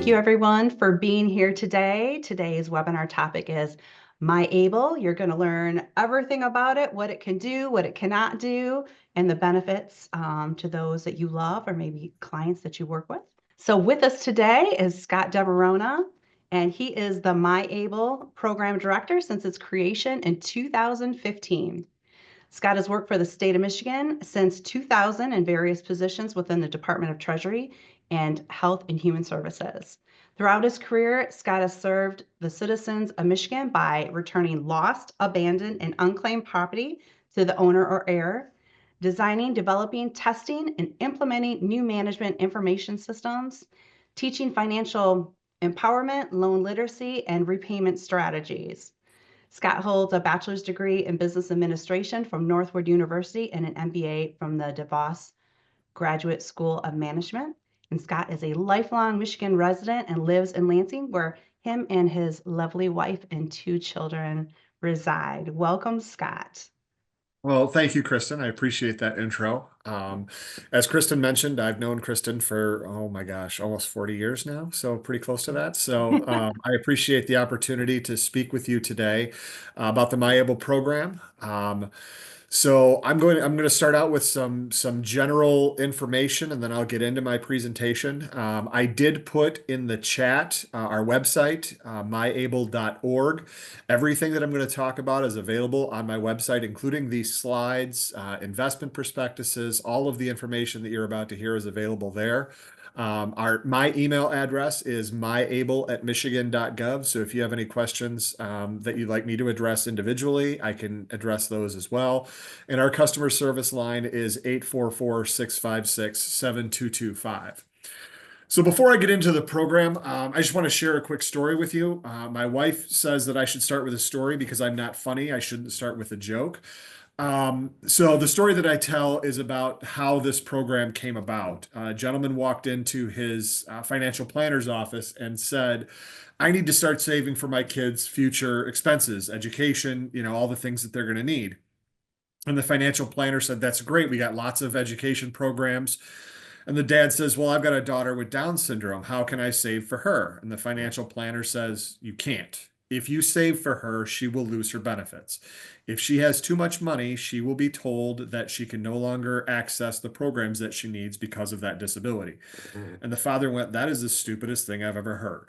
Thank you everyone for being here today. Today's webinar topic is MiABLE. You're going to learn everything about it, what it can do, what it cannot do, and the benefits to those that you love or maybe clients that you work with. So with us today is Scott Varona, and he is the MiABLE Program Director since its creation in 2015. Scott has worked for the state of Michigan since 2000 in various positions within the Department of Treasury and Health and Human Services. Throughout his career, Scott has served the citizens of Michigan by returning lost, abandoned, and unclaimed property to the owner or heir, designing, developing, testing, and implementing new management information systems, teaching financial empowerment, loan literacy, and repayment strategies. Scott holds a bachelor's degree in business administration from Northwood University and an MBA from the DeVos Graduate School of Management. And Scott is a lifelong Michigan resident and lives in Lansing, where him and his lovely wife and 2 children reside. Welcome, Scott. Well, thank you, Kristen. I appreciate that intro. As Kristen mentioned, I've known Kristen for, oh my gosh, almost 40 years now, so pretty close to that. So I appreciate the opportunity to speak with you today about the MiABLE program. So I'm going to start out with some general information, and then I'll get into my presentation. I did put in the chat our website, miable.org. Everything that I'm going to talk about is available on my website, including these slides, investment prospectuses. All of the information that you're about to hear is available there. My email address is miable@michigan.gov. So if you have any questions that you'd like me to address individually, I can address those as well. And our customer service line is 844-656-7225. So before I get into the program, I just want to share a quick story with you. My wife says that I should start with a story because I'm not funny. I shouldn't start with a joke. So the story that I tell is about how this program came about. A gentleman walked into his financial planner's office and said, I need to start saving for my kids' future expenses, education, all the things that they're going to need. And the financial planner said, that's great. We got lots of education programs. And the dad says, well, I've got a daughter with Down syndrome. How can I save for her? And the financial planner says, you can't. If you save for her, she will lose her benefits. If she has too much money, she will be told that she can no longer access the programs that she needs because of that disability. And the father went, that is the stupidest thing I've ever heard.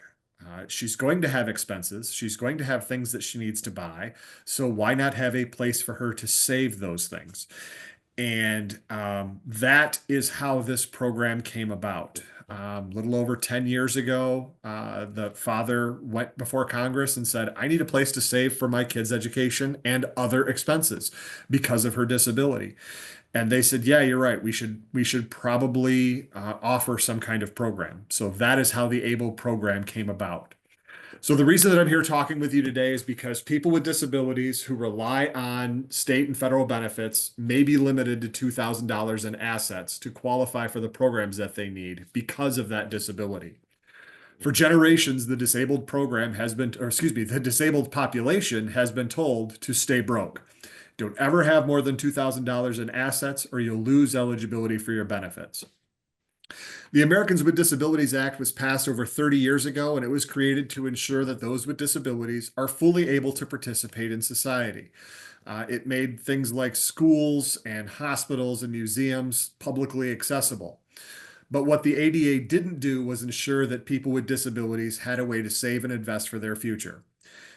She's going to have expenses. She's going to have things that she needs to buy. So why not have a place for her to save those things? And that is how this program came about. A little over 10 years ago, the father went before Congress and said, I need a place to save for my kids' education and other expenses because of her disability. And they said, yeah, you're right. We should probably offer some kind of program. So that is how the ABLE program came about. So the reason that I'm here talking with you today is because people with disabilities who rely on state and federal benefits may be limited to $2,000 in assets to qualify for the programs that they need because of that disability. For generations, the disabled the disabled population has been told to stay broke. Don't ever have more than $2,000 in assets or you'll lose eligibility for your benefits. The Americans with Disabilities Act was passed over 30 years ago, and it was created to ensure that those with disabilities are fully able to participate in society. It made things like schools and hospitals and museums publicly accessible. But what the ADA didn't do was ensure that people with disabilities had a way to save and invest for their future.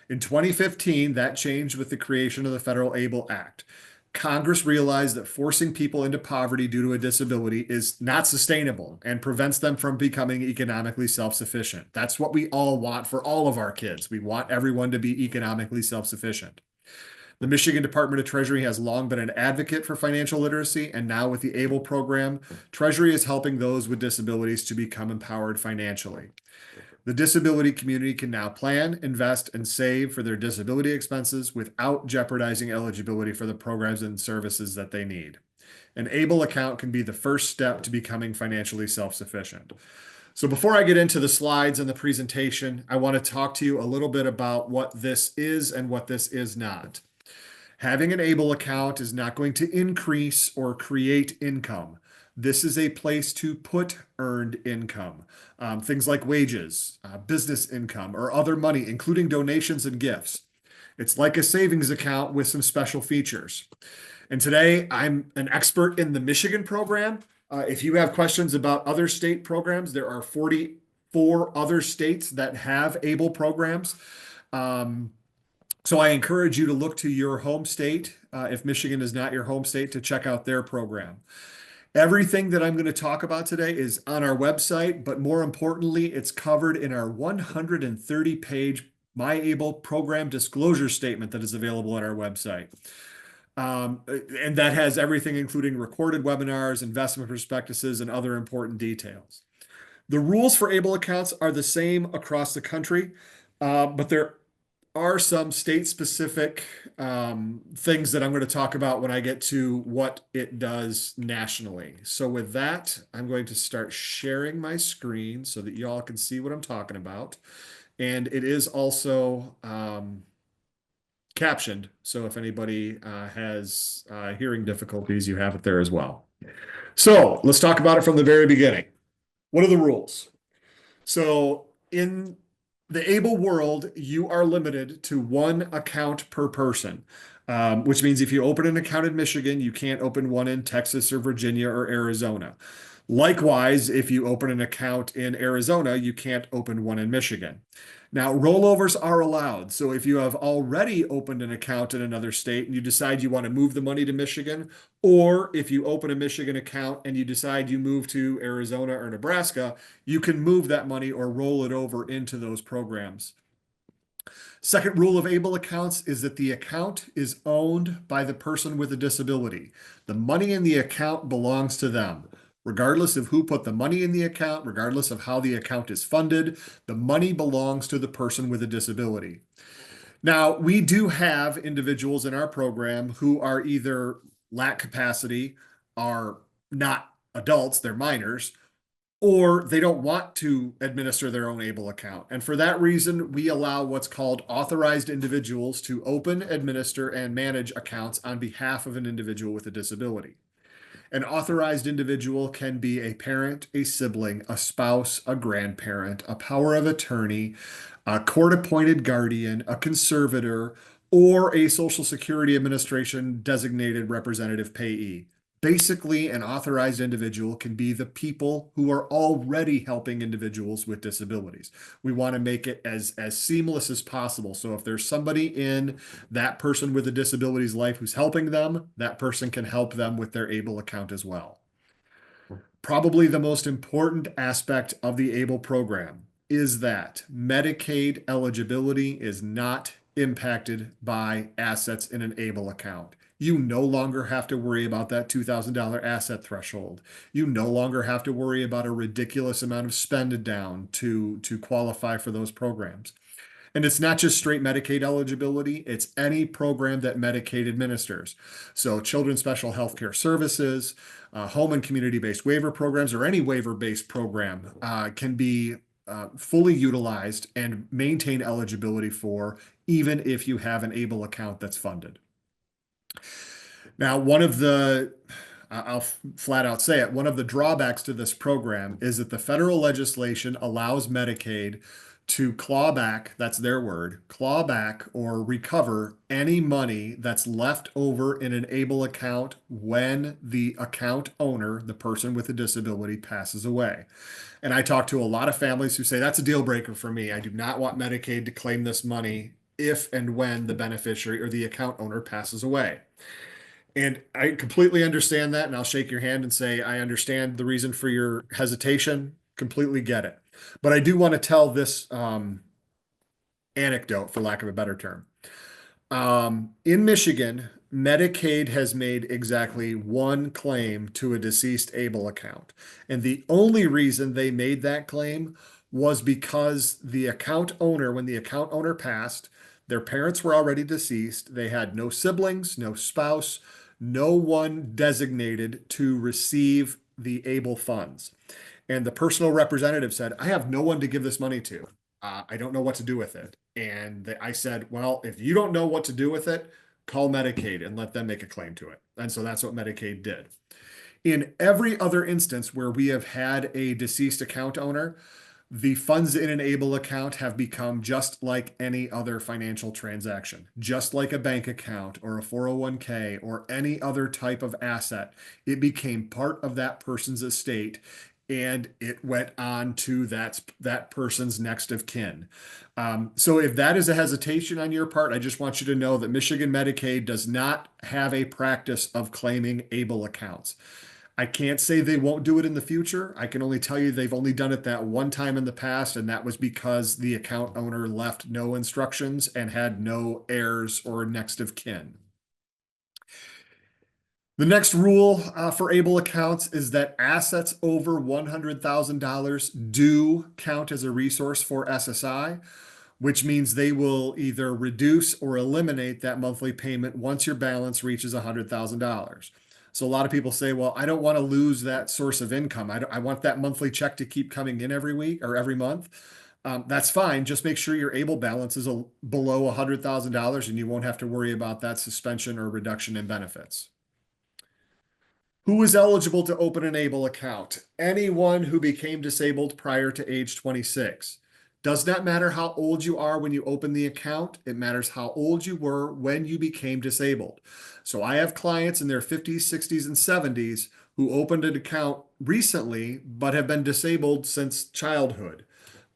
In 2015, that changed with the creation of the Federal ABLE Act. Congress realized that forcing people into poverty due to a disability is not sustainable and prevents them from becoming economically self-sufficient. That's what we all want for all of our kids. We want everyone to be economically self-sufficient. The Michigan Department of Treasury has long been an advocate for financial literacy, and now with the ABLE program, Treasury is helping those with disabilities to become empowered financially. The disability community can now plan, invest, and save for their disability expenses without jeopardizing eligibility for the programs and services that they need. An ABLE account can be the first step to becoming financially self-sufficient. So before I get into the slides and the presentation, I want to talk to you a little bit about what this is and what this is not. Having an ABLE account is not going to increase or create income. This is a place to put earned income, things like wages, business income, or other money, including donations and gifts. It's like a savings account with some special features. And today I'm an expert in the Michigan program. If you have questions about other state programs, there are 44 other states that have ABLE programs. Um, so I encourage you to look to your home state, if Michigan is not your home state, to check out their program. Everything that I'm going to talk about today is on our website, but more importantly, it's covered in our 130-page MiABLE program disclosure statement that is available on our website. And that has everything, including recorded webinars, investment prospectuses, and other important details. The rules for ABLE accounts are the same across the country, but there are some state-specific things that I'm going to talk about when I get to what it does nationally. So with that, I'm going to start sharing my screen so that you all can see what I'm talking about. And it is also captioned, so if anybody has hearing difficulties, you have it there as well. So let's talk about it from the very beginning. What are the rules? So in the ABLE world, you are limited to one account per person, which means if you open an account in Michigan, you can't open one in Texas or Virginia or Arizona. Likewise, if you open an account in Arizona, you can't open one in Michigan. Now, rollovers are allowed. So if you have already opened an account in another state and you decide you want to move the money to Michigan, or if you open a Michigan account and you decide you move to Arizona or Nebraska, you can move that money or roll it over into those programs. Second rule of ABLE accounts is that the account is owned by the person with a disability. The money in the account belongs to them. Regardless of who put the money in the account, regardless of how the account is funded, the money belongs to the person with a disability. Now, we do have individuals in our program who are either lack capacity, are not adults, they're minors, or they don't want to administer their own ABLE account. And for that reason, we allow what's called authorized individuals to open, administer, and manage accounts on behalf of an individual with a disability. An authorized individual can be a parent, a sibling, a spouse, a grandparent, a power of attorney, a court-appointed guardian, a conservator, or a Social Security Administration designated representative payee. Basically, an authorized individual can be the people who are already helping individuals with disabilities. We want to make it as seamless as possible. So if there's somebody in that person with a disability's life who's helping them, that person can help them with their ABLE account as well. Probably the most important aspect of the ABLE program is that Medicaid eligibility is not impacted by assets in an ABLE account. You no longer have to worry about that $2,000 asset threshold. You no longer have to worry about a ridiculous amount of spend down to qualify for those programs. And it's not just straight Medicaid eligibility, it's any program that Medicaid administers. So children's special health care services, home and community-based waiver programs, or any waiver-based program can be fully utilized and maintain eligibility for, even if you have an ABLE account that's funded. Now, I'll flat out say it, one of the drawbacks to this program is that the federal legislation allows Medicaid to claw back, that's their word, claw back or recover any money that's left over in an ABLE account when the account owner, the person with a disability, passes away. And I talk to a lot of families who say, that's a deal breaker for me. I do not want Medicaid to claim this money if and when the beneficiary or the account owner passes away. And I completely understand that. And I'll shake your hand and say, I understand the reason for your hesitation, completely get it. But I do want to tell this anecdote, for lack of a better term. In Michigan, Medicaid has made exactly one claim to a deceased ABLE account. And the only reason they made that claim was because the account owner, when the account owner passed, their parents were already deceased. They had no siblings, no spouse, no one designated to receive the ABLE funds. And the personal representative said, I have no one to give this money to. I don't know what to do with it. And I said, well, if you don't know what to do with it, call Medicaid and let them make a claim to it. And so that's what Medicaid did. In every other instance where we have had a deceased account owner, the funds in an ABLE account have become just like any other financial transaction, just like a bank account or a 401k or any other type of asset. It became part of that person's estate and it went on to that person's next of kin. So if that is a hesitation on your part, I just want you to know that Michigan Medicaid does not have a practice of claiming ABLE accounts. I can't say they won't do it in the future. I can only tell you they've only done it that one time in the past, and that was because the account owner left no instructions and had no heirs or next of kin. The next rule for ABLE accounts is that assets over $100,000 do count as a resource for SSI, which means they will either reduce or eliminate that monthly payment once your balance reaches $100,000. So a lot of people say, well, I don't want to lose that source of income. I want that monthly check to keep coming in every week or every month. That's fine. Just make sure your ABLE balance is below $100,000 and you won't have to worry about that suspension or reduction in benefits. Who is eligible to open an ABLE account? Anyone who became disabled prior to age 26. Does not matter how old you are when you open the account. It matters how old you were when you became disabled. So I have clients in their 50s, 60s, and 70s who opened an account recently, but have been disabled since childhood.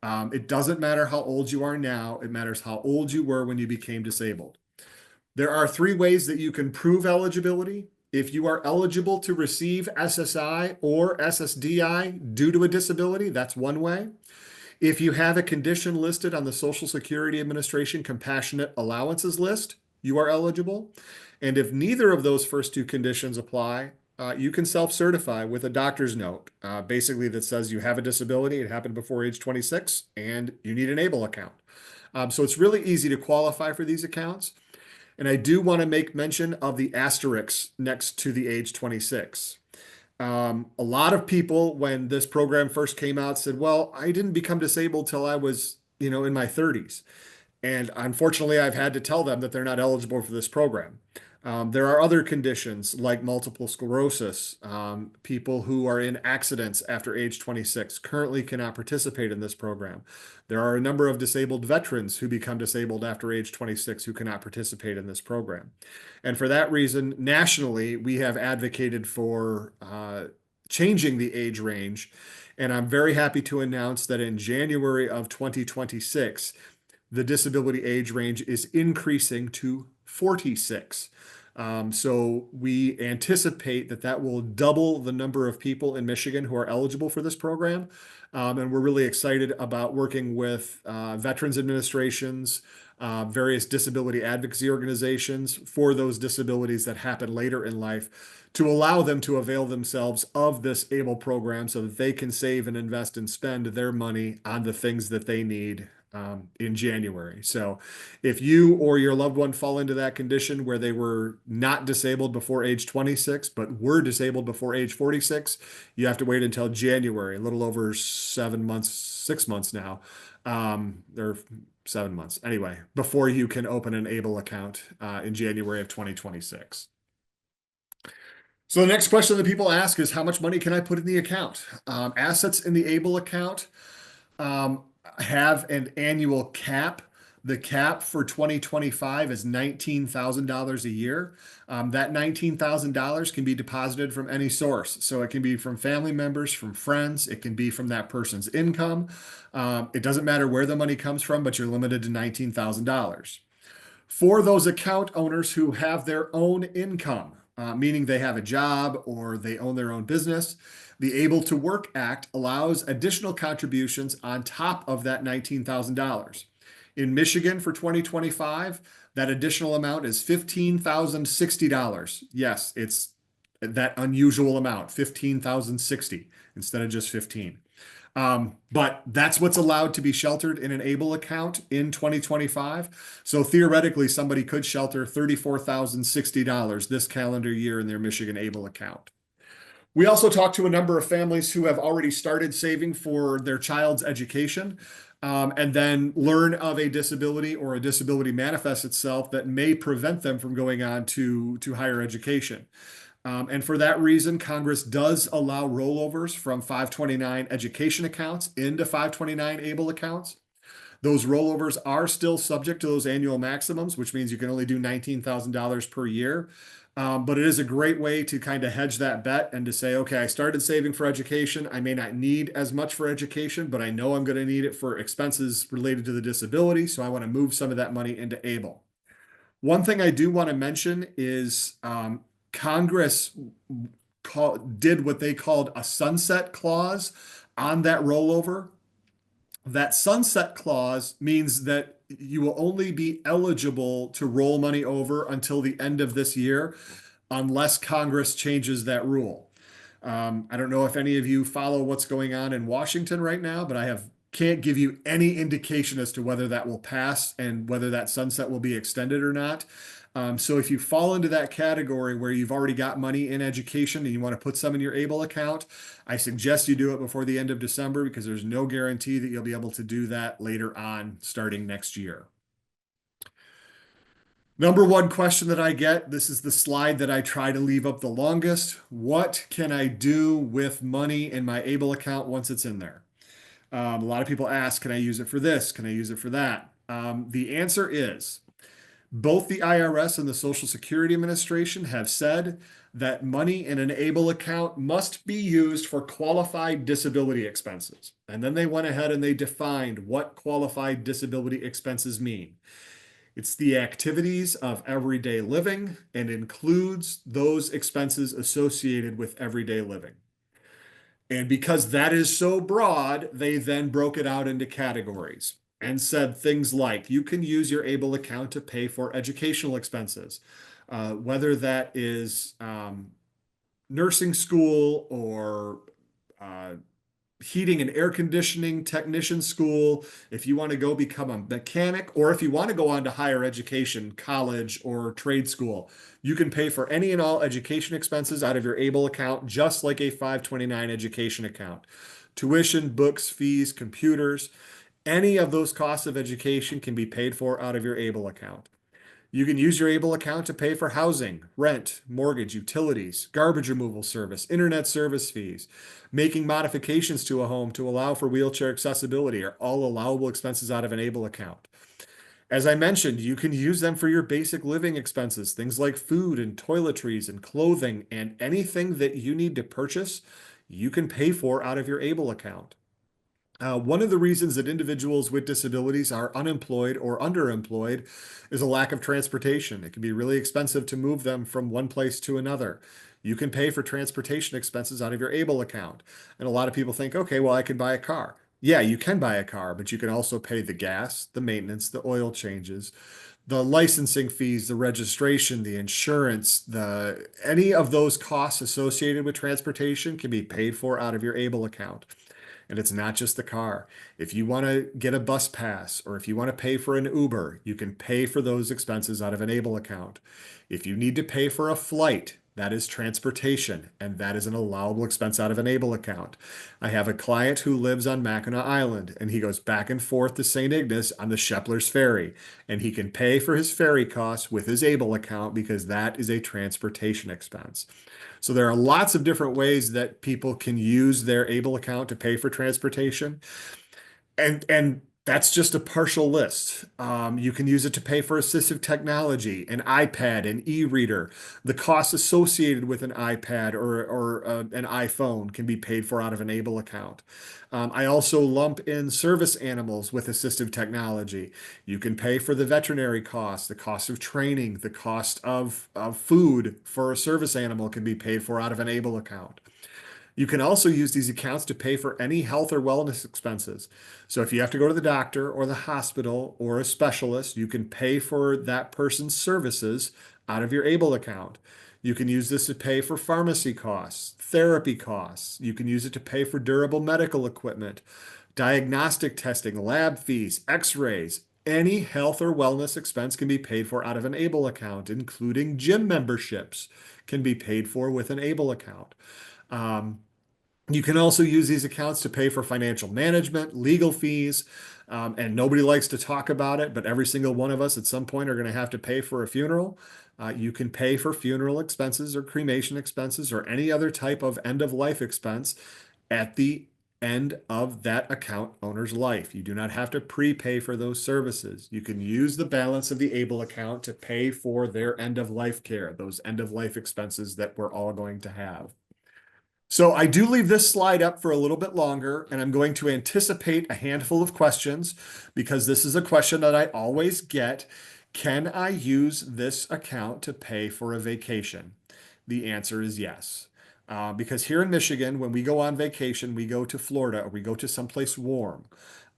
It doesn't matter how old you are now. It matters how old you were when you became disabled. There are three ways that you can prove eligibility. If you are eligible to receive SSI or SSDI due to a disability, that's one way. If you have a condition listed on the Social Security Administration Compassionate Allowances list, you are eligible. And if neither of those first two conditions apply, you can self-certify with a doctor's note, basically that says you have a disability, it happened before age 26, and you need an ABLE account. So it's really easy to qualify for these accounts. And I do want to make mention of the asterisks next to the age 26. A lot of people, when this program first came out, said, well, I didn't become disabled till I was, in my 30s. And unfortunately, I've had to tell them that they're not eligible for this program. There are other conditions like multiple sclerosis. People who are in accidents after age 26 currently cannot participate in this program. There are a number of disabled veterans who become disabled after age 26 who cannot participate in this program. And for that reason, nationally, we have advocated for changing the age range. And I'm very happy to announce that in January of 2026, the disability age range is increasing to 46. So we anticipate that will double the number of people in Michigan who are eligible for this program. And we're really excited about working with veterans administrations, various disability advocacy organizations for those disabilities that happen later in life to allow them to avail themselves of this ABLE program so that they can save and invest and spend their money on the things that they need in January. So if you or your loved one fall into that condition where they were not disabled before age 26, but were disabled before age 46, you have to wait until January, a little over 7 months, 6 months now, or 7 months anyway, before you can open an ABLE account in January of 2026. So the next question that people ask is, how much money can I put in the account? Assets in the ABLE account have an annual cap. The cap for 2025 is $19,000 a year. That $19,000 can be deposited from any source. So it can be from family members, from friends. It can be from that person's income. It doesn't matter where the money comes from, but you're limited to $19,000. For those account owners who have their own income, meaning they have a job or they own their own business, the Able to Work Act allows additional contributions on top of that $19,000. In Michigan for 2025, that additional amount is $15,060. Yes, it's that unusual amount, $15,060 instead of just 15. But that's what's allowed to be sheltered in an ABLE account in 2025. So theoretically, somebody could shelter $34,060 this calendar year in their Michigan ABLE account. We also talked to a number of families who have already started saving for their child's education, and then learn of a disability or a disability manifests itself that may prevent them from going on to higher education. And for that reason, Congress does allow rollovers from 529 education accounts into 529 ABLE accounts. Those rollovers are still subject to those annual maximums, which means you can only do $19,000 per year. But it is a great way to kind of hedge that bet and to say, okay, I started saving for education. I may not need as much for education, but I know I'm going to need it for expenses related to the disability. So I want to move some of that money into ABLE. One thing I do want to mention is Congress did what they called a sunset clause on that rollover. That sunset clause means that you will only be eligible to roll money over until the end of this year unless Congress changes that rule. I don't know if any of you follow what's going on in Washington right now, but can't give you any indication as to whether that will pass and whether that sunset will be extended or not. So if you fall into that category where you've already got money in education and you want to put some in your ABLE account, I suggest you do it before the end of December because there's no guarantee that you'll be able to do that later on starting next year. Number one question that I get, this is the slide that I try to leave up the longest. What can I do with money in my ABLE account once it's in there? A lot of people ask, can I use it for this? Can I use it for that? The answer is both the IRS and the Social Security Administration have said that money in an ABLE account must be used for qualified disability expenses. And then they went ahead and they defined what qualified disability expenses mean. It's the activities of everyday living and includes those expenses associated with everyday living. And because that is so broad, they then broke it out into categories and said things like you can use your ABLE account to pay for educational expenses, whether that is nursing school or heating and air conditioning technician school, if you want to go become a mechanic, or if you want to go on to higher education, college or trade school, you can pay for any and all education expenses out of your ABLE account, just like a 529 education account. Tuition, books, fees, computers, any of those costs of education can be paid for out of your ABLE account. You can use your ABLE account to pay for housing, rent, mortgage, utilities, garbage removal service, internet service fees. Making modifications to a home to allow for wheelchair accessibility are all allowable expenses out of an ABLE account. As I mentioned, you can use them for your basic living expenses, things like food and toiletries and clothing, and anything that you need to purchase, you can pay for out of your ABLE account. One of the reasons that individuals with disabilities are unemployed or underemployed is a lack of transportation. It can be really expensive to move them from one place to another. You can pay for transportation expenses out of your ABLE account. And a lot of people think, okay, well, I can buy a car. Yeah, you can buy a car, but you can also pay the gas, the maintenance, the oil changes, the licensing fees, the registration, the insurance, any of those costs associated with transportation can be paid for out of your ABLE account. And it's not just the car. If you want to get a bus pass or if you want to pay for an Uber, you can pay for those expenses out of an ABLE account. If you need to pay for a flight, that is transportation, and that is an allowable expense out of an ABLE account. I have a client who lives on Mackinac Island, and he goes back and forth to St. Ignace on the Shepler's Ferry, and he can pay for his ferry costs with his ABLE account because that is a transportation expense. So there are lots of different ways that people can use their ABLE account to pay for transportation. And that's just a partial list. You can use it to pay for assistive technology, an iPad, an e-reader. The costs associated with an iPad or an iPhone can be paid for out of an ABLE account. I also lump in service animals with assistive technology. You can pay for the veterinary costs, the cost of training, the cost of food for a service animal can be paid for out of an ABLE account. You can also use these accounts to pay for any health or wellness expenses. So if you have to go to the doctor or the hospital or a specialist, you can pay for that person's services out of your ABLE account. You can use this to pay for pharmacy costs, therapy costs. You can use it to pay for durable medical equipment, diagnostic testing, lab fees, x-rays. Any health or wellness expense can be paid for out of an ABLE account, including gym memberships can be paid for with an ABLE account. Um, You can also use these accounts to pay for financial management, legal fees, and nobody likes to talk about it, but every single one of us at some point are going to have to pay for a funeral. You can pay for funeral expenses or cremation expenses or any other type of end of life expense at the end of that account owner's life. You do not have to prepay for those services. You can use the balance of the ABLE account to pay for their end of life care, those end of life expenses that we're all going to have. So I do leave this slide up for a little bit longer, and I'm going to anticipate a handful of questions because this is a question that I always get. Can I use this account to pay for a vacation? The answer is yes. Because here in Michigan, when we go on vacation, we go to Florida or we go to someplace warm.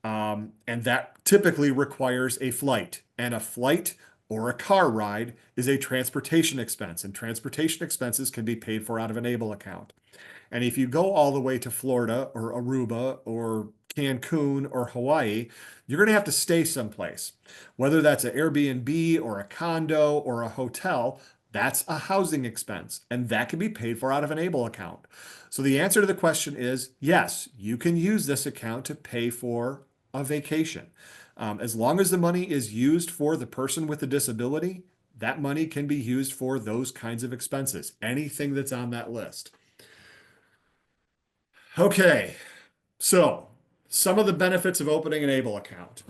And that typically requires a flight. And a flight or a car ride is a transportation expense. And transportation expenses can be paid for out of an ABLE account. And if you go all the way to Florida or Aruba or Cancun or Hawaii, you're going to have to stay someplace. Whether that's an Airbnb or a condo or a hotel, that's a housing expense, and that can be paid for out of an ABLE account. So the answer to the question is yes, you can use this account to pay for a vacation. As long as the money is used for the person with a disability, that money can be used for those kinds of expenses, anything that's on that list. Okay, so some of the benefits of opening an ABLE account.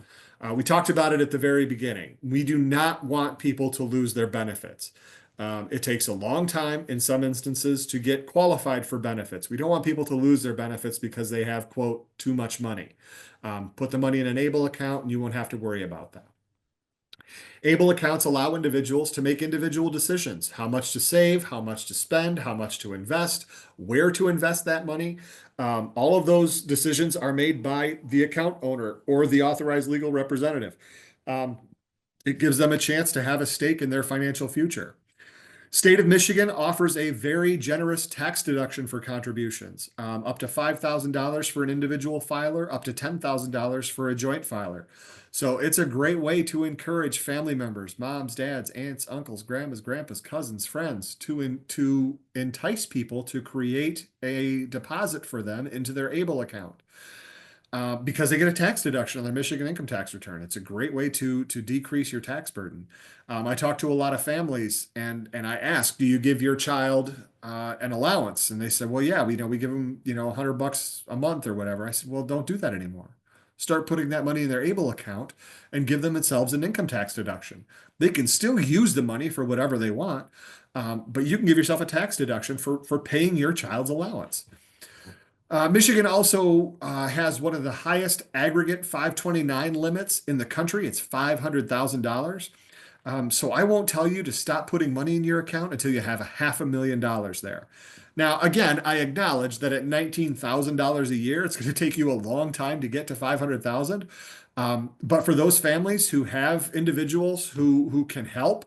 We talked about it at the very beginning. We do not want people to lose their benefits. It takes a long time in some instances to get qualified for benefits. We don't want people to lose their benefits because they have, quote, too much money. Put the money in an ABLE account and you won't have to worry about that. ABLE accounts allow individuals to make individual decisions, how much to save, how much to spend, how much to invest, where to invest that money. All of those decisions are made by the account owner or the authorized legal representative. It gives them a chance to have a stake in their financial future. State of Michigan offers a very generous tax deduction for contributions, up to $5,000 for an individual filer, up to $10,000 for a joint filer. So it's a great way to encourage family members, moms, dads, aunts, uncles, grandmas, grandpas, cousins, friends, to entice people to create a deposit for them into their ABLE account. Because they get a tax deduction on their Michigan income tax return. It's a great way to decrease your tax burden. I talk to a lot of families and I ask, do you give your child an allowance? And they said, well, yeah, we give them, $100 a month or whatever. I said, well, don't do that anymore. Start putting that money in their ABLE account and give them themselves an income tax deduction. They can still use the money for whatever they want, but you can give yourself a tax deduction for paying your child's allowance. Michigan also has one of the highest aggregate 529 limits in the country. It's $500,000. So I won't tell you to stop putting money in your account until you have $500,000 there. Now, again, I acknowledge that at $19,000 a year, it's going to take you a long time to get to 500,000. But for those families who have individuals who can help,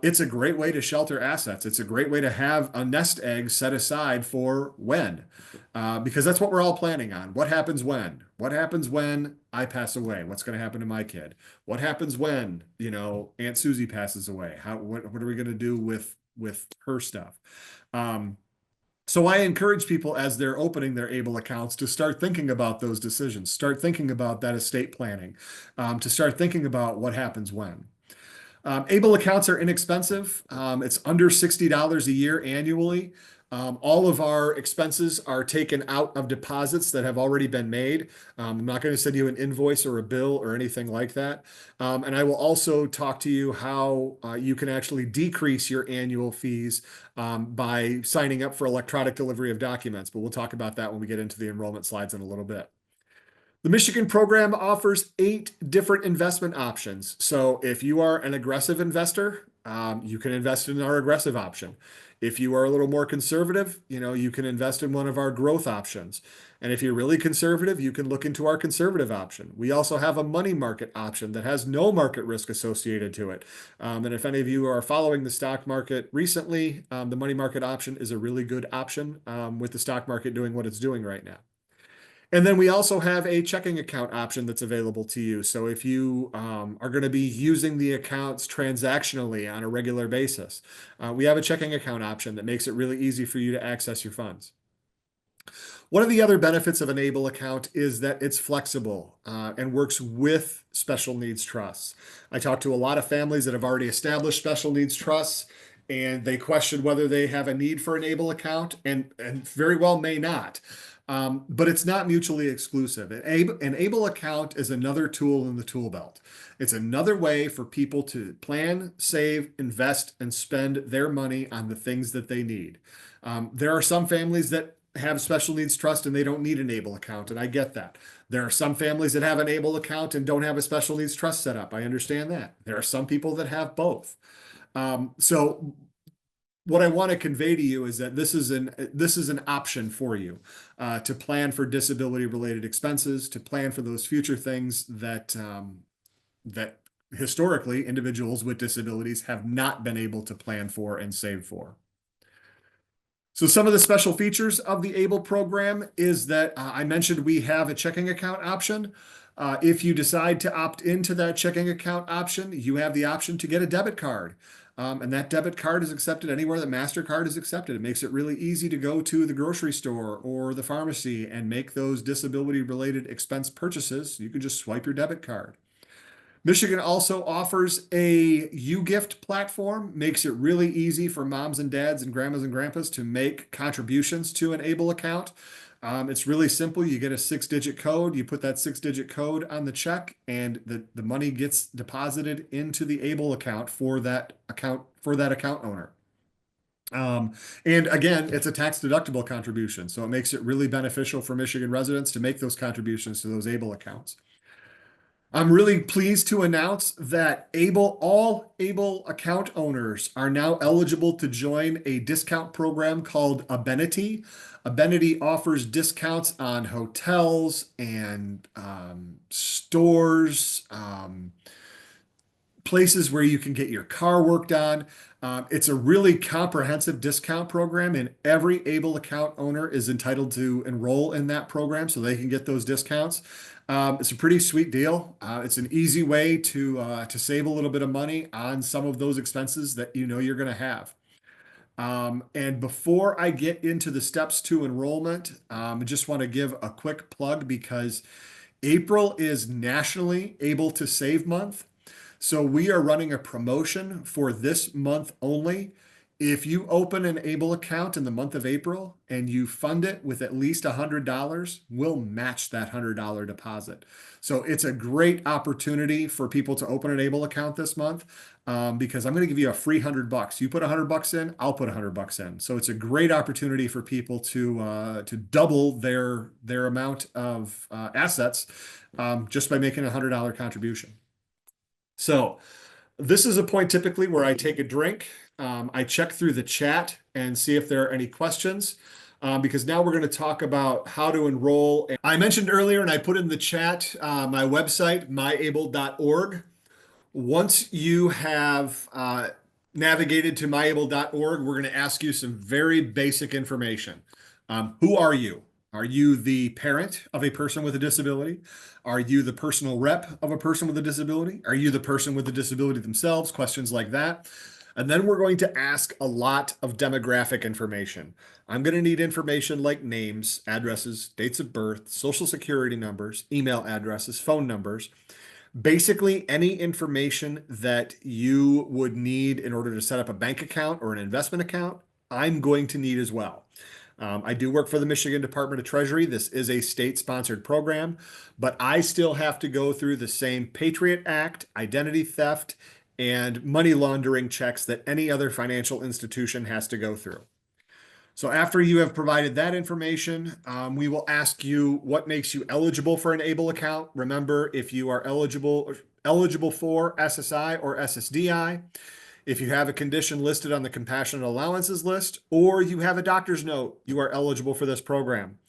it's a great way to shelter assets. It's a great way to have a nest egg set aside for when. Because that's what we're all planning on. What happens when? What happens when I pass away? What's going to happen to my kid? What happens when, Aunt Susie passes away? What are we going to do with her stuff? So I encourage people as they're opening their ABLE accounts to start thinking about those decisions, start thinking about that estate planning, to start thinking about what happens when. ABLE accounts are inexpensive. It's under $60 a year annually. All of our expenses are taken out of deposits that have already been made. I'm not going to send you an invoice or a bill or anything like that. And I will also talk to you how you can actually decrease your annual fees by signing up for electronic delivery of documents. But we'll talk about that when we get into the enrollment slides in a little bit. The Michigan program offers 8 different investment options. So if you are an aggressive investor, you can invest in our aggressive option. If you are a little more conservative, you can invest in one of our growth options. And if you're really conservative, you can look into our conservative option. We also have a money market option that has no market risk associated to it. And if any of you are following the stock market recently, the money market option is a really good option with the stock market doing what it's doing right now. And then we also have a checking account option that's available to you. So if you are going to be using the accounts transactionally on a regular basis, we have a checking account option that makes it really easy for you to access your funds. One of the other benefits of an ABLE account is that it's flexible and works with special needs trusts. I talk to a lot of families that have already established special needs trusts, and they question whether they have a need for an ABLE account, and very well may not. But it's not mutually exclusive. An ABLE account is another tool in the tool belt. It's another way for people to plan, save, invest, and spend their money on the things that they need. There are some families that have special needs trust and they don't need an ABLE account, and I get that. There are some families that have an ABLE account and don't have a special needs trust set up. I understand that. There are some people that have both. So what I want to convey to you is that this is an option for you to plan for disability related expenses, to plan for those future things that historically individuals with disabilities have not been able to plan for and save for. So some of the special features of the ABLE program is that I mentioned we have a checking account option. If you decide to opt into that checking account option, you have the option to get a debit card. And that debit card is accepted anywhere that MasterCard is accepted. It makes it really easy to go to the grocery store or the pharmacy and make those disability-related expense purchases. You can just swipe your debit card. Michigan also offers a U-Gift platform, makes it really easy for moms and dads and grandmas and grandpas to make contributions to an ABLE account. It's really simple. You get a 6-digit code, you put that 6-digit code on the check, and the money gets deposited into the ABLE account for that account owner. And again, it's a tax deductible contribution, so it makes it really beneficial for Michigan residents to make those contributions to those ABLE accounts. I'm really pleased to announce that all ABLE account owners are now eligible to join a discount program called Amenity. Amenity offers discounts on hotels and stores, places where you can get your car worked on. It's a really comprehensive discount program, and every ABLE account owner is entitled to enroll in that program so they can get those discounts. It's a pretty sweet deal. It's an easy way to save a little bit of money on some of those expenses that you know you're going to have. And before I get into the steps to enrollment, I just want to give a quick plug because April is Nationally Able to Save Month. So we are running a promotion for this month only. If you open an ABLE account in the month of April and you fund it with at least $100, we'll match that $100 deposit. So it's a great opportunity for people to open an ABLE account this month because I'm going to give you a free $100. You put $100 in, I'll put $100 in. So it's a great opportunity for people to double their amount of assets just by making a $100 contribution. So this is a point typically where I take a drink. I check through the chat and see if there are any questions because now we're going to talk about how to enroll. I mentioned earlier, and I put in the chat, my website, miable.org. Once you have navigated to miable.org, we're going to ask you some very basic information. Who are you? Are you the parent of a person with a disability? Are you the personal rep of a person with a disability? Are you the person with the disability themselves? Questions like that. And then we're going to ask a lot of demographic information. I'm going to need information like names, addresses, dates of birth, social security numbers, email addresses, phone numbers. Basically, any information that you would need in order to set up a bank account or an investment account, I'm going to need as well. I do work for the Michigan Department of Treasury. This is a state-sponsored program, but I still have to go through the same Patriot Act, identity theft, and money laundering checks that any other financial institution has to go through. So after you have provided that information, we will ask you what makes you eligible for an ABLE account. Remember, if you are eligible for SSI or SSDI, if you have a condition listed on the compassionate allowances list, or you have a doctor's note, you are eligible for this program.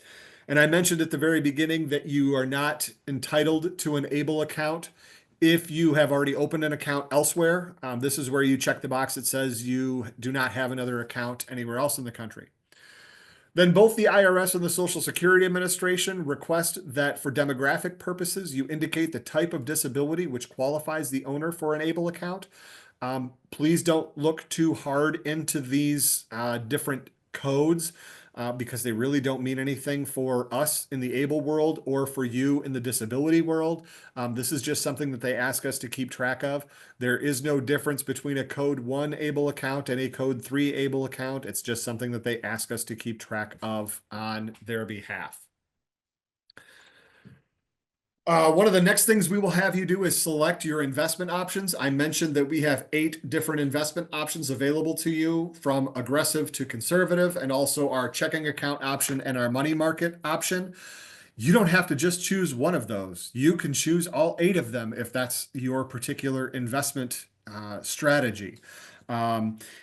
And I mentioned at the very beginning that you are not entitled to an ABLE account if you have already opened an account elsewhere. This is where you check the box that says you do not have another account anywhere else in the country. Then both the IRS and the Social Security Administration request that for demographic purposes, you indicate the type of disability which qualifies the owner for an ABLE account. Please don't look too hard into these different codes. because they really don't mean anything for us in the ABLE world or for you in the disability world. This is just something that they ask us to keep track of. There is no difference between a code 1 ABLE account and a code 3 ABLE account. It's just something that they ask us to keep track of on their behalf. One of the next things we will have you do is select your investment options. I mentioned that we have 8 different investment options available to you, from aggressive to conservative, and also our checking account option and our money market option. You don't have to just choose one of those. You can choose all 8 of them if that's your particular investment strategy.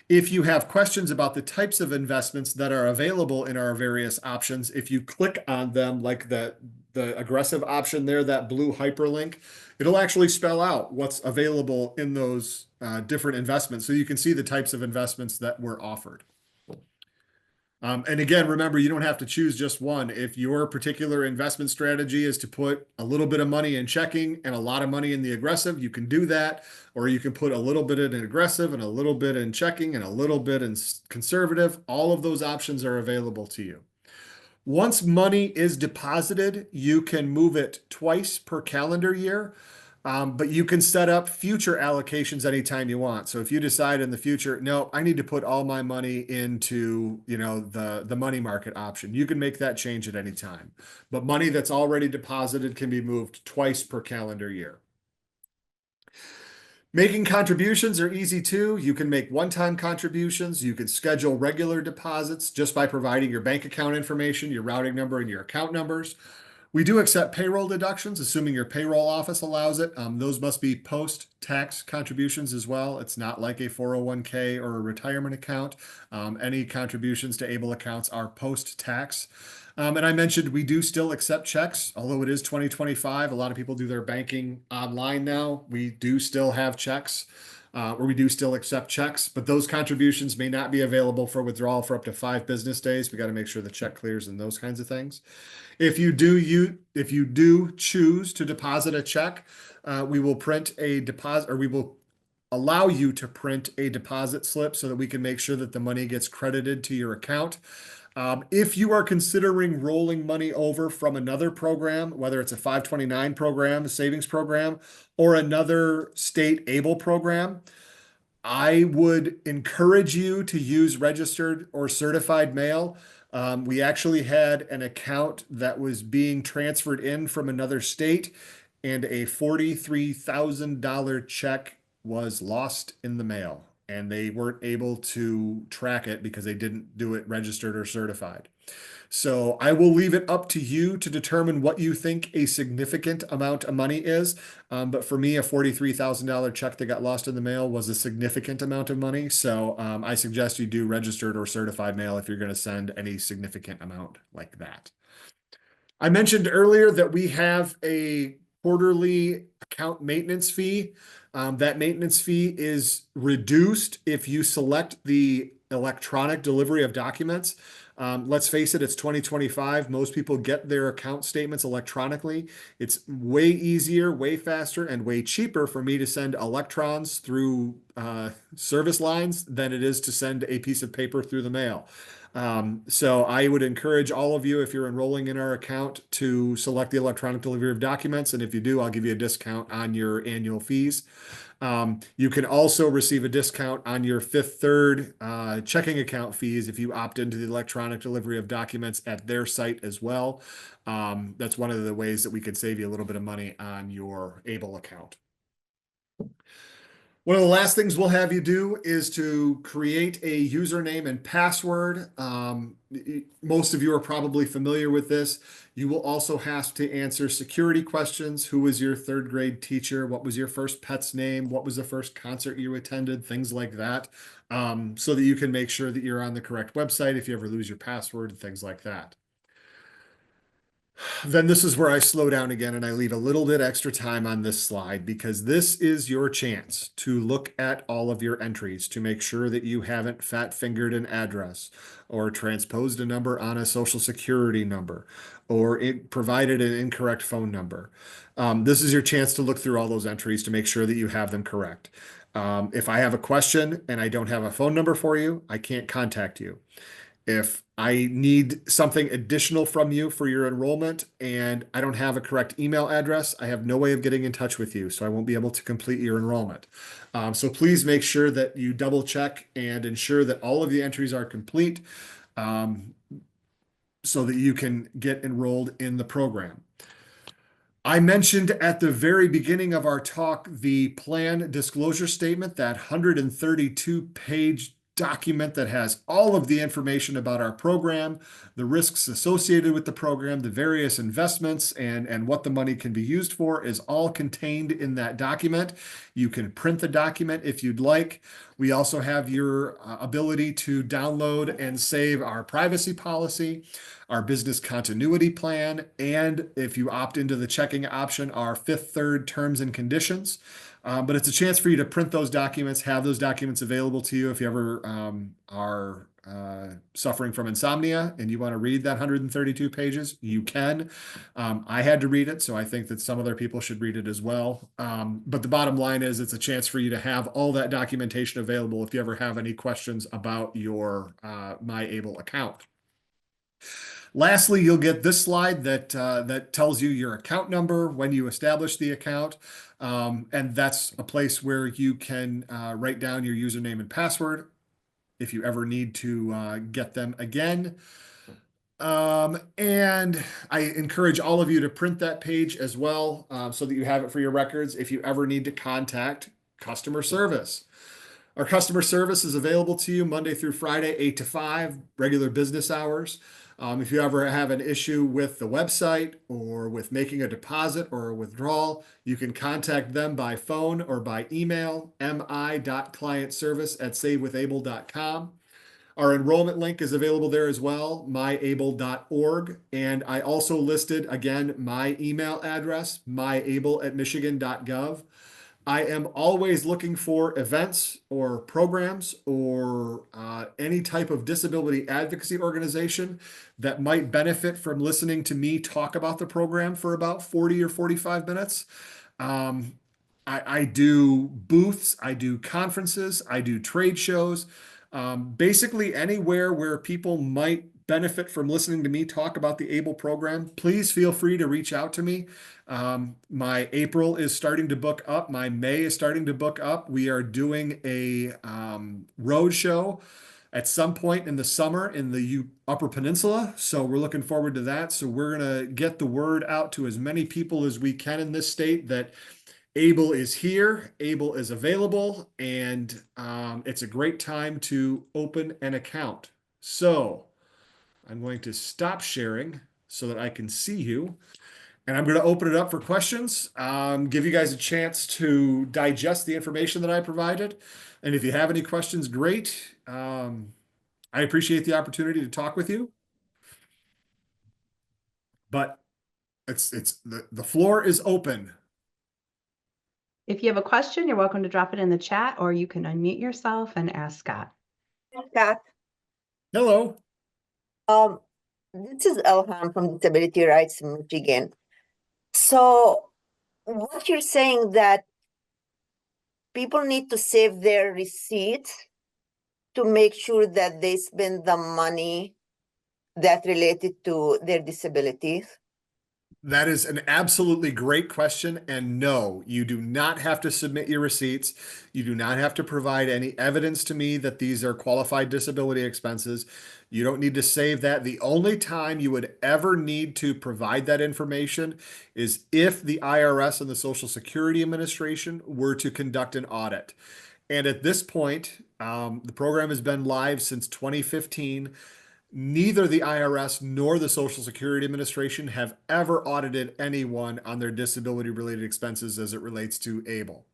If you have questions about the types of investments that are available in our various options, if you click on them, like the aggressive option there, that blue hyperlink, it'll actually spell out what's available in those different investments, so you can see the types of investments that were offered. And again, remember, you don't have to choose just one. If your particular investment strategy is to put a little bit of money in checking and a lot of money in the aggressive, you can do that. Or you can put a little bit in aggressive and a little bit in checking and a little bit in conservative. All of those options are available to you. Once money is deposited, you can move it twice per calendar year. But you can set up future allocations anytime you want. So if you decide in the future, no, I need to put all my money into, the money market option, you can make that change at any time. But money that's already deposited can be moved twice per calendar year. Making contributions are easy too. You can make one-time contributions. You can schedule regular deposits just by providing your bank account information, your routing number, and your account numbers. We do accept payroll deductions, assuming your payroll office allows it. Those must be post-tax contributions as well. It's not like a 401k or a retirement account. Any contributions to ABLE accounts are post-tax. And I mentioned we do still accept checks, although it is 2025. A lot of people do their banking online now. We do still have checks, or we do still accept checks, but those contributions may not be available for withdrawal for up to 5 business days. We got to make sure the check clears and those kinds of things. If you do choose to deposit a check, we will print a deposit, or we will allow you to print a deposit slip so that we can make sure that the money gets credited to your account. If you are considering rolling money over from another program, whether it's a 529 program, a savings program, or another state ABLE program, I would encourage you to use registered or certified mail. We actually had an account that was being transferred in from another state, and a $43,000 check was lost in the mail, and they weren't able to track it because they didn't do it registered or certified. So I will leave it up to you to determine what you think a significant amount of money is. But for me, a $43,000 check that got lost in the mail was a significant amount of money. So I suggest you do registered or certified mail if you're going to send any significant amount like that. I mentioned earlier that we have a quarterly account maintenance fee. That maintenance fee is reduced if you select the electronic delivery of documents. Let's face it, it's 2025. Most people get their account statements electronically. It's way easier, way faster, and way cheaper for me to send electrons through service lines than it is to send a piece of paper through the mail. So I would encourage all of you, if you're enrolling in our account, to select the electronic delivery of documents. And if you do, I'll give you a discount on your annual fees. You can also receive a discount on your Fifth Third checking account fees if you opt into the electronic delivery of documents at their site as well. That's one of the ways that we could save you a little bit of money on your ABLE account. One of the last things we'll have you do is to create a username and password. Most of you are probably familiar with this. You will also have to answer security questions. Who was your 3rd grade teacher? What was your first pet's name? What was the first concert you attended? Things like that, so that you can make sure that you're on the correct website if you ever lose your password and things like that. Then this is where I slow down again and I leave a little bit extra time on this slide, because this is your chance to look at all of your entries to make sure that you haven't fat-fingered an address or transposed a number on a social security number or provided an incorrect phone number. This is your chance to look through all those entries to make sure that you have them correct. If I have a question and I don't have a phone number for you, I can't contact you. If I need something additional from you for your enrollment and I don't have a correct email address, I have no way of getting in touch with you, so I won't be able to complete your enrollment. So please make sure that you double check and ensure that all of the entries are complete, um, so that you can get enrolled in the program. I mentioned at the very beginning of our talk the plan disclosure statement, that 132-page document that has all of the information about our program, the risks associated with the program, the various investments, and what the money can be used for is all contained in that document. You can print the document if you'd like. We also have your ability to download and save our privacy policy, our business continuity plan, and if you opt into the checking option, our fifth third terms and conditions. But it's a chance for you to print those documents, have those documents available to you if you ever are suffering from insomnia and you want to read that 132 pages, you can. I had to read it, so I think that some other people should read it as well. But the bottom line is it's a chance for you to have all that documentation available if you ever have any questions about your MiABLE account. Lastly, you'll get this slide that tells you your account number, when you establish the account, and that's a place where you can write down your username and password if you ever need to get them again. And I encourage all of you to print that page as well, so that you have it for your records if you ever need to contact customer service. Our customer service is available to you Monday through Friday, 8 to 5, regular business hours. If you ever have an issue with the website or with making a deposit or a withdrawal, you can contact them by phone or by email, mi.clientservice@savewithable.com. Our enrollment link is available there as well, miable.org. And I also listed, again, my email address, miable@michigan.gov. I am always looking for events or programs or any type of disability advocacy organization that might benefit from listening to me talk about the program for about 40 or 45 minutes. I do booths, I do conferences, I do trade shows, basically anywhere where people might benefit from listening to me talk about the ABLE program. Please feel free to reach out to me. My April is starting to book up. My May is starting to book up. We are doing a road show at some point in the summer in the Upper Peninsula. So we're looking forward to that. So we're going to get the word out to as many people as we can in this state that ABLE is here, ABLE is available, and it's a great time to open an account. So I'm going to stop sharing so that I can see you. And I'm going to open it up for questions, give you guys a chance to digest the information that I provided. And if you have any questions, great. I appreciate the opportunity to talk with you. But the floor is open. If you have a question, you're welcome to drop it in the chat, or you can unmute yourself and ask Scott. Scott, Hello. this is Elham from Disability Rights in Michigan. So what you're saying that people need to save their receipts to make sure that they spend the money that related to their disabilities? That is an absolutely great question. And no, you do not have to submit your receipts. You do not have to provide any evidence to me that these are qualified disability expenses. You don't need to save that. The only time you would ever need to provide that information is if the IRS and the Social Security Administration were to conduct an audit. And at this point, the program has been live since 2015. Neither the IRS nor the Social Security Administration have ever audited anyone on their disability-related expenses as it relates to ABLE.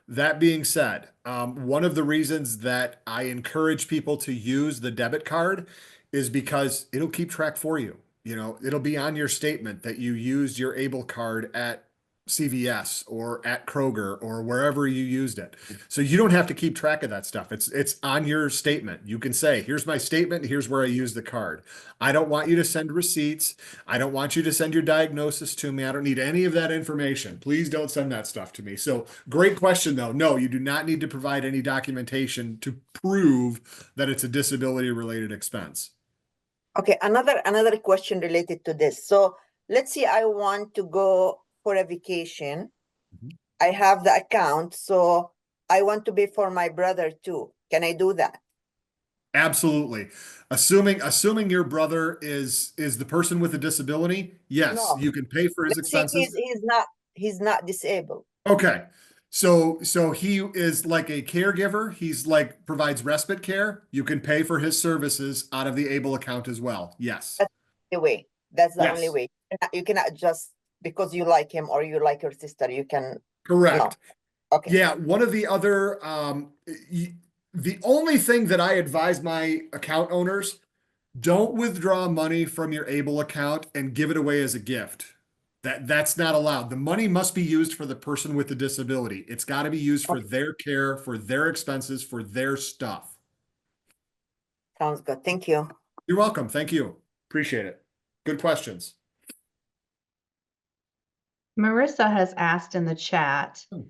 That being said, one of the reasons that I encourage people to use the debit card is because it'll keep track for you. You know, it'll be on your statement that you used your ABLE card at CVS or at Kroger or wherever you used it. So you don't have to keep track of that stuff. It's on your statement. You can say, here's my statement, here's where I used the card. I don't want you to send receipts. I don't want you to send your diagnosis to me. I don't need any of that information. Please don't send that stuff to me. So great question though. No, you do not need to provide any documentation to prove that it's a disability related expense. Okay, another question related to this. So let's say I want to go for a vacation. Mhm. I have the account, so I want to pay for my brother too. Can I do that? Absolutely. Assuming your brother is the person with a disability, yes, No, you can pay for his let's say expenses. he's not disabled. Okay. So he is like a caregiver. He's like provides respite care. You can pay for his services out of the ABLE account as well. Yes. That's the way. That's the only Yes. way. You cannot just because you like him or you like your sister, you can no. Correct. Okay. Yeah, one of the other the only thing that I advise my account owners, don't withdraw money from your ABLE account and give it away as a gift. That's not allowed. The money must be used for the person with the disability. It's got to be used for Okay. their care, for their expenses, for their stuff. Sounds good. Thank you. You're welcome. Thank you. Appreciate it. Good questions. Marissa has asked in the chat, Hmm.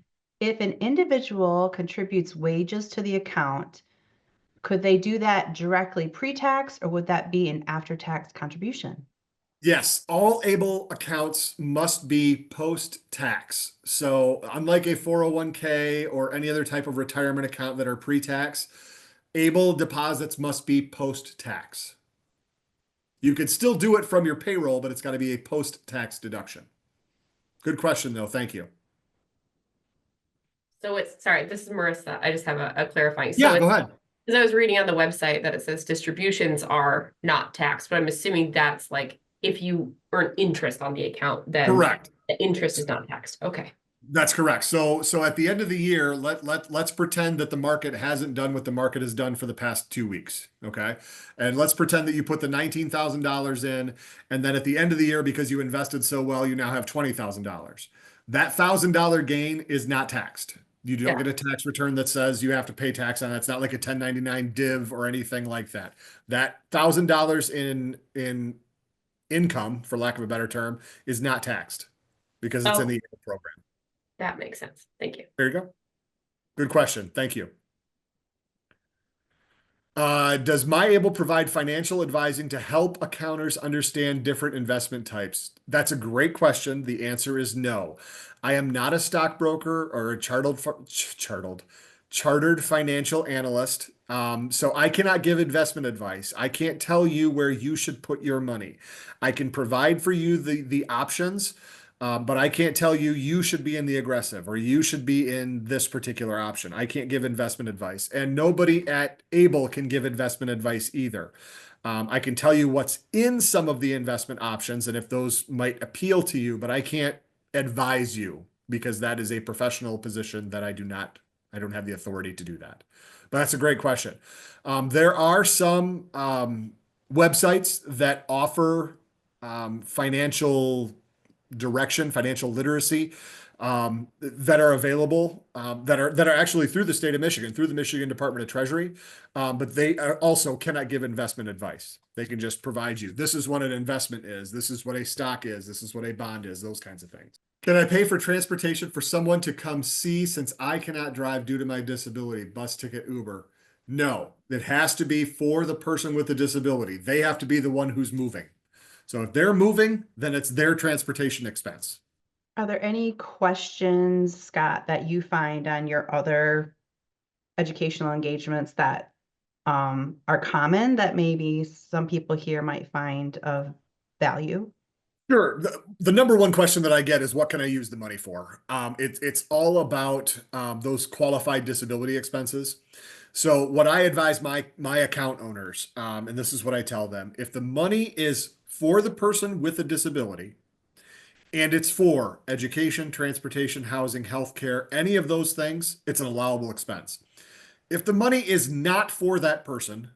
if an individual contributes wages to the account, could they do that directly pre-tax or would that be an after-tax contribution? Yes, all ABLE accounts must be post-tax. So unlike a 401k or any other type of retirement account that are pre-tax, ABLE deposits must be post-tax. You can still do it from your payroll, but it's got to be a post-tax deduction. Good question, though. Thank you. So it's, sorry, this is Marissa. I just have a clarifying. So Yeah, go it's, ahead. because I was reading on the website that it says distributions are not taxed, but I'm assuming that's like if you earn interest on the account, then Correct. the interest is not taxed. Okay. That's correct. So at the end of the year, let's pretend that the market hasn't done what the market has done for the past 2 weeks. Okay. And let's pretend that you put the $19,000 in, and then at the end of the year, because you invested so well, you now have $20,000. That $1,000 gain is not taxed. You don't Yeah. get a tax return that says you have to pay tax on it. It's not like a 1099 div or anything like that. That $1,000 in income, for lack of a better term, is not taxed because it's in Oh, the program. that makes sense. Thank you. There you go. Good question. Thank you. Does MiABLE provide financial advising to help accountants understand different investment types? That's a great question. The answer is no. I am not a stockbroker or a chartered financial analyst. So I cannot give investment advice. I can't tell you where you should put your money. I can provide for you the options. But I can't tell you you should be in the aggressive or you should be in this particular option. I can't give investment advice, and nobody at Able can give investment advice either. I can tell you what's in some of the investment options and if those might appeal to you, but I can't advise you because that is a professional position that I don't have the authority to do that. But that's a great question. There are some websites that offer financial direction, financial literacy that are available that are actually through the state of Michigan, through the Michigan Department of Treasury, but they also cannot give investment advice. They can just provide you. This is what an investment is. This is what a stock is. This is what a bond is. Those kinds of things. Can I pay for transportation for someone to come see since I cannot drive due to my disability? Bus ticket, Uber. No, it has to be for the person with the disability. They have to be the one who's moving. So if they're moving, then it's their transportation expense. Are there any questions, Scott, that you find on your other educational engagements that are common that maybe some people here might find of value? Sure. The number one question that I get is what can I use the money for? It's all about those qualified disability expenses. So what I advise my account owners, and this is what I tell them, if the money is for the person with a disability, and it's for education, transportation, housing, healthcare, any of those things, it's an allowable expense. If the money is not for that person,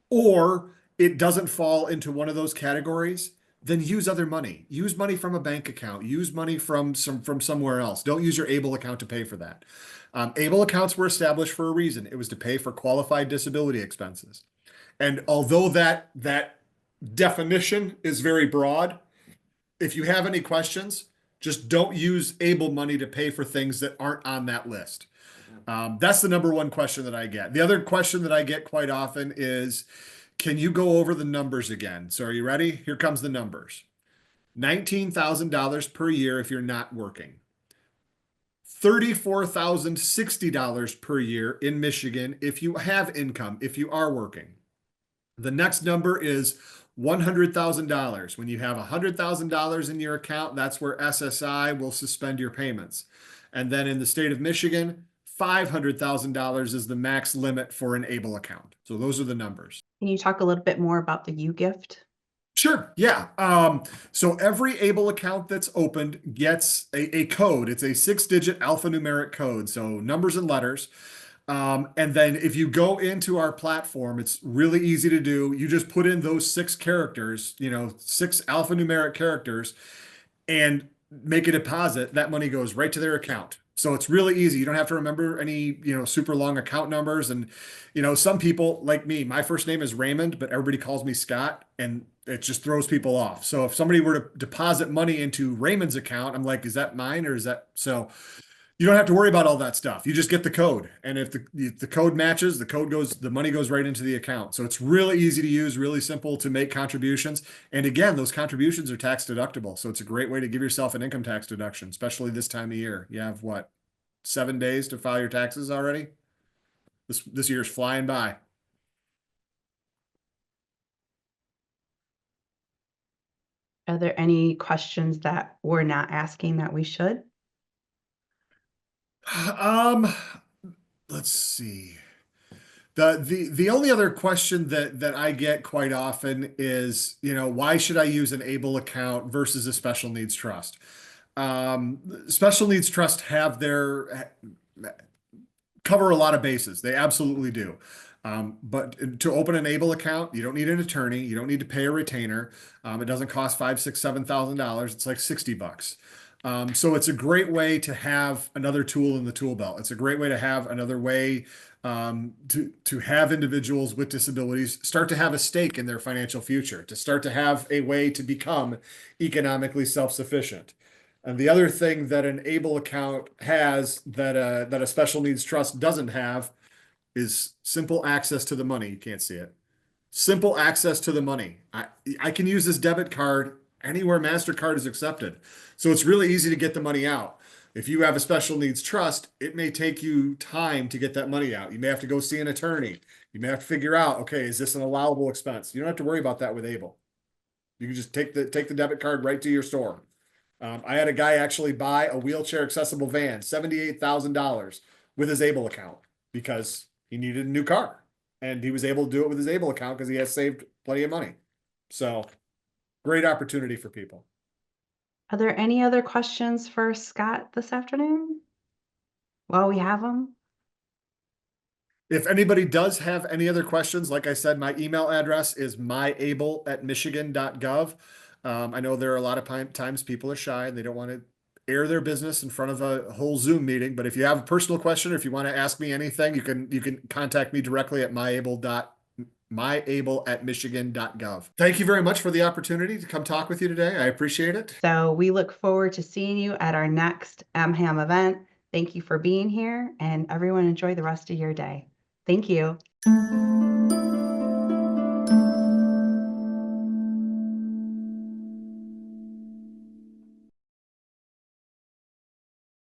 or it doesn't fall into one of those categories, then use other money. Use money from a bank account. Use money from somewhere else. Don't use your ABLE account to pay for that. ABLE accounts were established for a reason. It was to pay for qualified disability expenses. And although that definition is very broad, if you have any questions, just don't use ABLE money to pay for things that aren't on that list. That's the number one question that I get. The other question that I get quite often is, Can you go over the numbers again? So are you ready? Here comes the numbers. $19,000 per year if you're not working. $34,060 per year in Michigan if you have income, if you are working. The next number is $100,000. When you have $100,000 in your account, that's where SSI will suspend your payments. And then in the state of Michigan, $500,000 is the max limit for an ABLE account. So those are the numbers. Can you talk a little bit more about the U gift? Sure, yeah. So every ABLE account that's opened gets a code. It's a 6-digit alphanumeric code, so numbers and letters. And then if you go into our platform, it's really easy to do. You just put in those 6 characters, 6 alphanumeric characters, and make a deposit. That money goes right to their account. So it's really easy. You don't have to remember any, super long account numbers. And, some people like me, my first name is Raymond, but everybody calls me Scott, and it just throws people off. So if somebody were to deposit money into Raymond's account, I'm like, is that mine or is that so? You don't have to worry about all that stuff. You just get the code. And if the code matches, the money goes right into the account. So it's really easy to use, really simple to make contributions. And again, those contributions are tax deductible. So it's a great way to give yourself an income tax deduction, especially this time of year. You have what, 7 days to file your taxes already? This year's flying by. Are there any questions that we're not asking that we should? Let's see. The only other question that I get quite often is, why should I use an ABLE account versus a special needs trust? Special needs trust cover a lot of bases. They absolutely do. But to open an ABLE account, you don't need an attorney. You don't need to pay a retainer. It doesn't cost $5,000, $6,000, $7,000. It's like $60. So it's a great way to have another tool in the tool belt. It's a great way to have another way to have individuals with disabilities start to have a stake in their financial future, to start to have a way to become economically self-sufficient. And the other thing that an ABLE account has that a special needs trust doesn't have is simple access to the money. You can't see it. Simple access to the money. I can use this debit card anywhere MasterCard is accepted. So it's really easy to get the money out. If you have a special needs trust, it may take you time to get that money out. You may have to go see an attorney. You may have to figure out, okay, is this an allowable expense? You don't have to worry about that with ABLE. You can just take the debit card right to your store. I had a guy actually buy a wheelchair accessible van, $78,000 with his ABLE account because he needed a new car. And he was able to do it with his ABLE account because he has saved plenty of money. So great opportunity for people. Are there any other questions for Scott this afternoon? While we have them? If anybody does have any other questions, like I said, my email address is myable@michigan.gov. I know there are a lot of times people are shy and they don't want to air their business in front of a whole Zoom meeting. But if you have a personal question or if you want to ask me anything, you can contact me directly at myable@michigan.gov. Thank you very much for the opportunity to come talk with you today. I appreciate it. So we look forward to seeing you at our next MHAM event. Thank you for being here, and everyone enjoy the rest of your day. Thank you.